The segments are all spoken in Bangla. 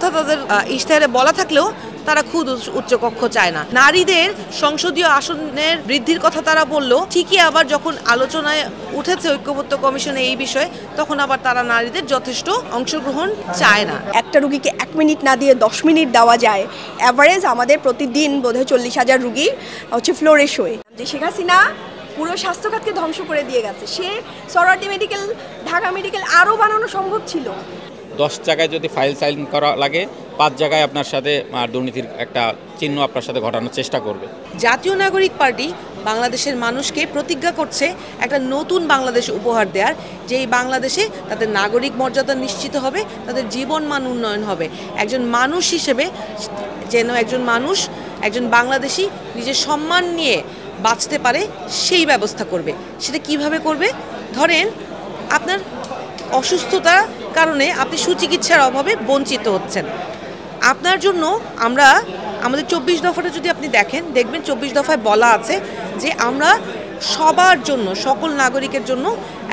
কথা তাদের ইশতেহারে বলা থাকলেও তারা খুদ উচ্চকক্ষ চায় না। নারীদের সংসদীয় আসনের বৃদ্ধির কথা তারা বললো, ঠিকই আবার যখন আলোচনায় উঠেছে ঐক্যমত্য কমিশনে এই বিষয়ে, তখন আবার তারা নারীদের যথেষ্ট অংশগ্রহণ চায় না। একটা রুগীকে 1 মিনিট না দিয়ে 10 মিনিট দেওয়া যায়। অ্যাভারেজ আমাদের প্রতিদিন বোধহয় 40,000 রুগী ফ্লোরে শোয়। যে শেখ হাসিনা পুরো স্বাস্থ্য খাতকে ধ্বংস করে দিয়ে গেছে। সে সরওয়ার্দী মেডিকেল, ঢাকা মেডিকেল আরও বানানো সম্ভব ছিল। 10 জায়গায় যদি ফাইল সাইন করা লাগে, 5 জায়গায় আপনার সাথে দুর্নীতির একটা চিহ্ন আপনার সাথে ঘটানোর চেষ্টা করবে। জাতীয় নাগরিক পার্টি বাংলাদেশের মানুষকে প্রতিজ্ঞা করছে একটা নতুন বাংলাদেশ উপহার দেওয়ার, যে এই বাংলাদেশে তাদের নাগরিক মর্যাদা নিশ্চিত হবে, তাদের জীবনমান উন্নয়ন হবে। একজন মানুষ হিসেবে যেন একজন বাংলাদেশি নিজের সম্মান নিয়ে বাঁচতে পারে সেই ব্যবস্থা করবে। সেটা কিভাবে করবে? ধরেন আপনার অসুস্থতার কারণে আপনি সুচিকিৎসার অভাবে বঞ্চিত হচ্ছেন, আপনার জন্য আমরা আমাদের 24 দফাটা যদি আপনি দেখবেন 24 দফায় বলা আছে যে আমরা সবার জন্য, সকল নাগরিকের জন্য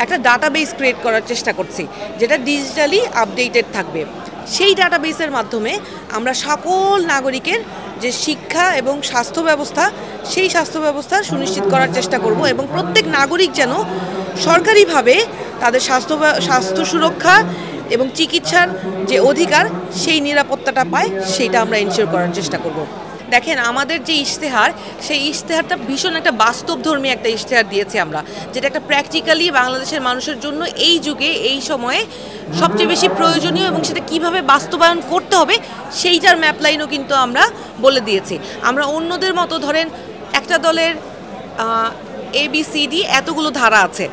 একটা ডাটাবেস ক্রিয়েট করার চেষ্টা করছি, যেটা ডিজিটালি আপডেটেড থাকবে। সেই ডাটাবেসের মাধ্যমে আমরা সকল নাগরিকের যে শিক্ষা এবং স্বাস্থ্য ব্যবস্থা, সেই স্বাস্থ্য ব্যবস্থা সুনিশ্চিত করার চেষ্টা করব, এবং প্রত্যেক নাগরিক যেন সরকারিভাবে তাদের স্বাস্থ্য সুরক্ষা এবং চিকিৎসার যে অধিকার, সেই নিরাপত্তাটা পায়, সেইটা আমরা এনশিওর করার চেষ্টা করব। দেখেন, আমাদের যে ইশতেহার, সেই ইশতেহারটা ভীষণ একটা বাস্তবধর্মী একটা ইশতেহার দিয়েছি আমরা, যেটা একটা প্র্যাকটিক্যালি বাংলাদেশের মানুষের জন্য এই যুগে, এই সময়ে সবচেয়ে বেশি প্রয়োজনীয়, এবং সেটা কিভাবে বাস্তবায়ন করতে হবে সেইটার ম্যাপলাইনও কিন্তু আমরা বলে দিয়েছি। আমরা অন্যদের মতো ধরেন একটা দলের ABCD এতগুলো ধারা আছে,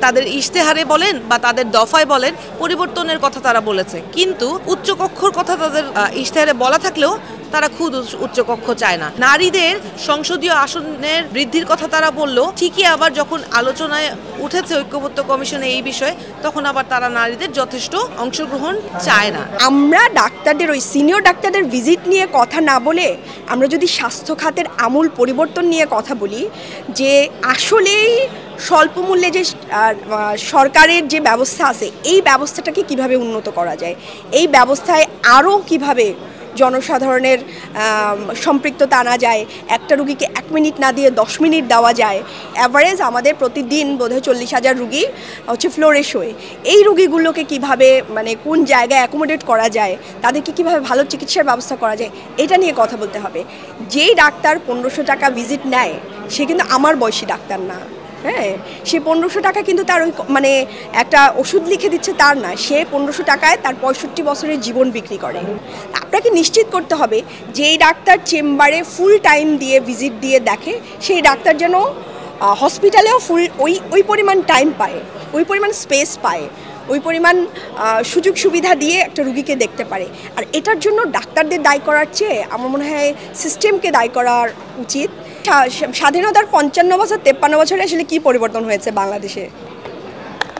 তাদের ইশতেহারে বলেন বা তাদের দফায় বলেন পরিবর্তনের কথা তারা বলেছে, কিন্তু উচ্চকক্ষর কথা তাদের ইশতেহারে বলা থাকলেও তারা খুদ উচ্চকক্ষ চায় না। নারীদের সংসদীয় আসনের বৃদ্ধির কথা তারা বললো, ঠিকই আবার যখন আলোচনায় উঠেছে ঐক্যমত্য কমিশনে এই বিষয়ে, তখন আবার তারা নারীদের যথেষ্ট অংশগ্রহণ চায় না। আমরা ডাক্তারদের, ওই সিনিয়র ডাক্তারদের ভিজিট নিয়ে কথা না বলে আমরা যদি স্বাস্থ্য খাতের আমূল পরিবর্তন নিয়ে কথা বলি, যে আসলেই স্বল্প মূল্যে যে সরকারের যে ব্যবস্থা আছে, এই ব্যবস্থাটাকে কিভাবে উন্নত করা যায়, এই ব্যবস্থায় আরও কিভাবে জনসাধারণের সম্পৃক্ততা আনা যায়, একটা রুগীকে 1 মিনিট না দিয়ে 10 মিনিট দেওয়া যায়। অ্যাভারেজ আমাদের প্রতিদিন বোধহয় 40,000 রুগী ফ্লোরে শোয়। এই রুগীগুলোকে কিভাবে, মানে কোন জায়গায় অ্যাকোমোডেট করা যায়, তাদেরকে কিভাবে ভালো চিকিৎসার ব্যবস্থা করা যায়, এটা নিয়ে কথা বলতে হবে। যেই ডাক্তার 1500 টাকা ভিজিট নেয়, সে কিন্তু আমার বয়সী ডাক্তার না। হ্যাঁ, সে 1500 টাকা কিন্তু তার ওই মানে একটা ওষুধ লিখে দিচ্ছে তার না, সে 1500 টাকায় তার 65 বছরের জীবন বিক্রি করে। আপনাকে নিশ্চিত করতে হবে যেই ডাক্তার চেম্বারে ফুল টাইম দিয়ে ভিজিট দিয়ে দেখে, সেই ডাক্তার যেন হসপিটালেও ওই পরিমাণ টাইম পায়, ওই পরিমাণ স্পেস পায়, ওই পরিমাণ সুযোগ সুবিধা দিয়ে একটা রুগীকে দেখতে পারে। আর এটার জন্য ডাক্তারদের দায়ী করার চেয়ে আমার মনে হয় সিস্টেমকে দায়ী করার উচিত। স্বাধীনতার 55 বছর 53 বছরে আসলে কি পরিবর্তন হয়েছে বাংলাদেশে?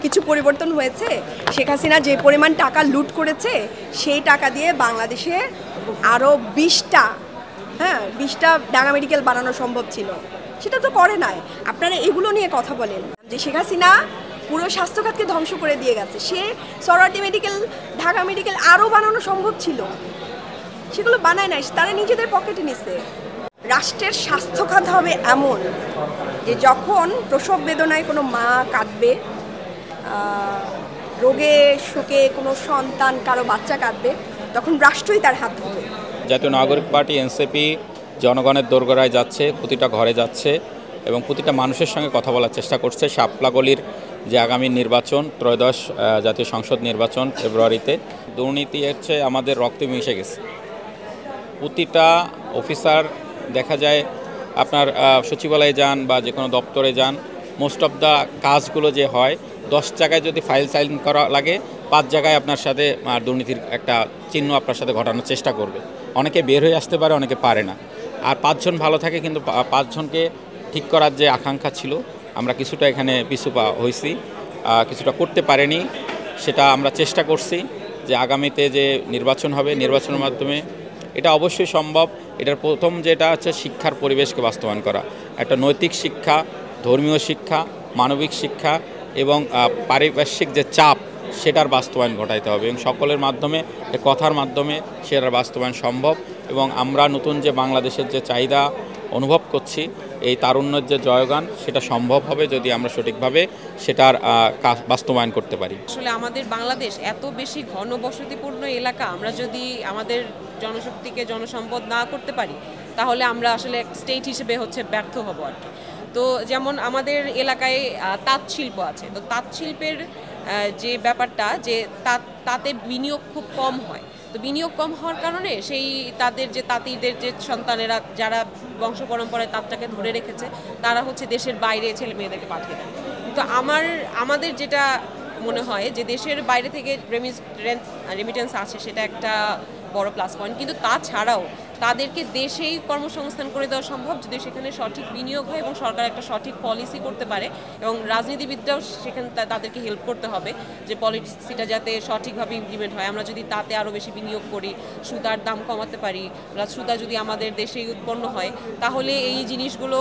কিছু পরিবর্তন হয়েছে। শেখ হাসিনা যে পরিমাণ টাকা লুট করেছে, সেই টাকা দিয়ে বাংলাদেশে আরও 20টা ঢাকা মেডিকেল বানানো সম্ভব ছিল, সেটা তো করে নাই। আপনারা এগুলো নিয়ে কথা বলেন যে শেখ হাসিনা পুরো স্বাস্থ্য খাতকে ধ্বংস করে দিয়ে গেছে। সে সরওয়ার্দী মেডিকেল, ঢাকা মেডিকেল আরও বানানো সম্ভব ছিল, সেগুলো বানায় নাই, তারা নিজেদের পকেটে নিছে। রাষ্ট্রের স্বাস্থ্য খাত হবে এমন যে যখন প্রসব বেদনায় কোনো মা কাঁদবে, রোগে শোকে কোনো সন্তান, কারো বাচ্চা কাঁদবে, তখন রাষ্ট্রই তার হাত ধরবে। জাতীয় নাগরিক পার্টি এনসিপি জনগণের দোরগোড়ায় যাচ্ছে, প্রতিটা ঘরে যাচ্ছে এবং প্রতিটা মানুষের সঙ্গে কথা বলার চেষ্টা করছে। শাপলাগলির যে আগামী নির্বাচন, ত্রয়োদশ জাতীয় সংসদ নির্বাচন ফেব্রুয়ারিতে, দুর্নীতি হচ্ছে আমাদের রক্তে মিশে গেছে। প্রতিটা অফিসার দেখা যায়, আপনার সচিবালয়ে যান বা যে কোনো দপ্তরে যান, মোস্ট অফ দ্য কাজগুলো যে হয়, 10 জায়গায় যদি ফাইল সাইন করা লাগে, 5 জায়গায় আপনার সাথে দুর্নীতির একটা চিহ্ন আপনার সাথে ঘটানোর চেষ্টা করবে। অনেকে বের হয়ে আসতে পারে, অনেকে পারে না। আর 5 জন ভালো থাকে, কিন্তু 5 জনকে ঠিক করার যে আকাঙ্ক্ষা ছিল, আমরা কিছুটা এখানে পিছু হয়েছি, কিছুটা করতে পারিনি। সেটা আমরা চেষ্টা করছি যে আগামীতে যে নির্বাচন হবে, নির্বাচনের মাধ্যমে এটা অবশ্যই সম্ভব। এটার প্রথম যেটা হচ্ছে শিক্ষার পরিবেশকে বাস্তবায়ন করা, একটা নৈতিক শিক্ষা, ধর্মীয় শিক্ষা, মানবিক শিক্ষা এবং পারিপার্শ্বিক যে চাপ, সেটার বাস্তবায়ন ঘটাইতে হবে এবং সকলের মাধ্যমে কথার মাধ্যমে সেটার বাস্তবায়ন সম্ভব। এবং আমরা নতুন যে বাংলাদেশের যে চাহিদা অনুভব করছি, এই তারুণ্যের যে জয়গান, সেটা সম্ভব হবে যদি আমরা সঠিকভাবে সেটার বাস্তবায়ন করতে পারি। আসলে আমাদের বাংলাদেশ এত বেশি ঘনবসতিপূর্ণ এলাকা, আমরা যদি আমাদের জনশক্তিকে জনসম্পদ না করতে পারি তাহলে আমরা আসলে স্টেট হিসেবে ব্যর্থ হব আর কি। তো যেমন আমাদের এলাকায় তাঁত শিল্প আছে, তো তাঁত শিল্পের যে ব্যাপারটা যে তাতে বিনিয়োগ খুব কম হয়। তো বিনিয়োগ কম হওয়ার কারণে সেই তাদের যে তাঁতিদের যে সন্তানেরা যারা বংশ পরম্পরায় তাঁতটাকে ধরে রেখেছে, তারা দেশের বাইরে ছেলে মেয়েদেরকে পাঠিয়ে দেয়। কিন্তু আমাদের যেটা মনে হয় যে দেশের বাইরে থেকে রেমিটেন্স আছে, সেটা একটা বড় প্লাস পয়েন্ট। কিন্তু তাছাড়াও তাদেরকে দেশেই কর্মসংস্থান করে দেওয়া সম্ভব যদি সেখানে সঠিক বিনিয়োগ হয় এবং সরকার একটা সঠিক পলিসি করতে পারে, এবং রাজনীতিবিদরাও সেখানে তাদেরকে হেল্প করতে হবে যে পলিসিটা যাতে সঠিকভাবে ইমপ্লিমেন্ট হয়। আমরা যদি তাতে আরও বেশি বিনিয়োগ করি, সুতার দাম কমাতে পারি, সুতা যদি আমাদের দেশেই উৎপন্ন হয়, তাহলে এই জিনিসগুলো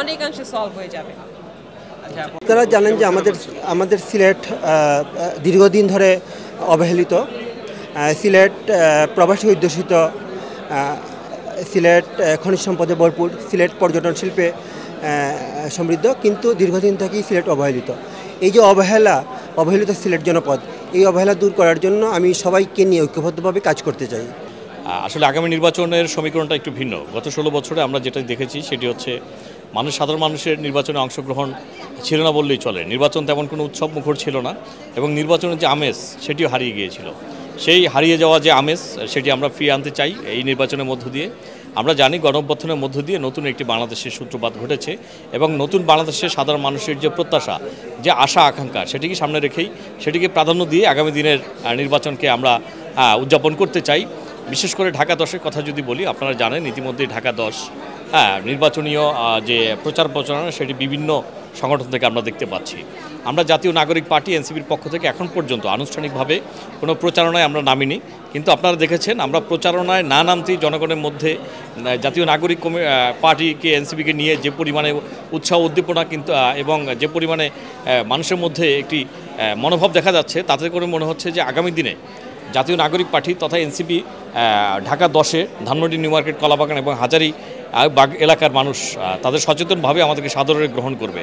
অনেকাংশে সলভ হয়ে যাবে। আপনারা জানেন যে আমাদের সিলেট দীর্ঘদিন ধরে অবহেলিত। সিলেট প্রবাসী অধ্যুষিত, সিলেট খনিজ সম্পদে ভরপুর, সিলেট পর্যটন শিল্পে সমৃদ্ধ, কিন্তু দীর্ঘদিন থেকেই সিলেট অবহেলিত। এই যে অবহেলিত সিলেট জনপদ, এই অবহেলা দূর করার জন্য আমি সবাইকে নিয়ে ঐক্যবদ্ধভাবে কাজ করতে চাই। আসলে আগামী নির্বাচনের সমীকরণটা একটু ভিন্ন। গত 16 বছরে আমরা যেটা দেখেছি সেটি হচ্ছে সাধারণ মানুষের নির্বাচনে অংশগ্রহণ ছিল না বললেই চলে। নির্বাচন তেমন কোনো উৎসব মুখর ছিল না এবং নির্বাচনের যে আমেজ সেটিও হারিয়ে গিয়েছিল। সেই হারিয়ে যাওয়া যে আমেজ সেটি আমরা ফিরিয়ে আনতে চাই এই নির্বাচনের মধ্য দিয়ে। আমরা জানি গণঅভ্যুত্থানের মধ্য দিয়ে নতুন একটি বাংলাদেশের সূত্রপাত ঘটেছে এবং নতুন বাংলাদেশের সাধারণ মানুষের যে প্রত্যাশা, যে আশা আকাঙ্ক্ষা, সেটিকে সামনে রেখেই সেটিকে প্রাধান্য দিয়ে আগামী দিনের নির্বাচনকে আমরা উদযাপন করতে চাই। বিশেষ করে ঢাকা 10-এর কথা যদি বলি, আপনারা জানেন ইতিমধ্যে ঢাকা 10 নির্বাচনীয় যে প্রচার প্রচারণা সেটি বিভিন্ন সংগঠন থেকে আমরা দেখতে পাচ্ছি। আমরা জাতীয় নাগরিক পার্টি এনসিপির পক্ষ থেকে এখন পর্যন্ত আনুষ্ঠানিকভাবে কোনো প্রচারণায় আমরা নামিনি, কিন্তু আপনারা দেখেছেন আমরা প্রচারণায় না নামতেই জনগণের মধ্যে জাতীয় নাগরিক পার্টিকে এনসিপিকে নিয়ে যে পরিমাণে উৎসাহ উদ্দীপনা কিন্তু এবং যে পরিমাণে মানুষের মধ্যে একটি মনোভাব দেখা যাচ্ছে, তাতে করে মনে হচ্ছে যে আগামী দিনে জাতীয় নাগরিক পার্টি তথা এনসিপি ঢাকা 10-এ ধানমন্ডি, নিউ মার্কেট, কলাবাগান এবং হাজারীবাগ এলাকার মানুষ তাদের সচেতনভাবে আমাদেরকে সাদরে গ্রহণ করবে।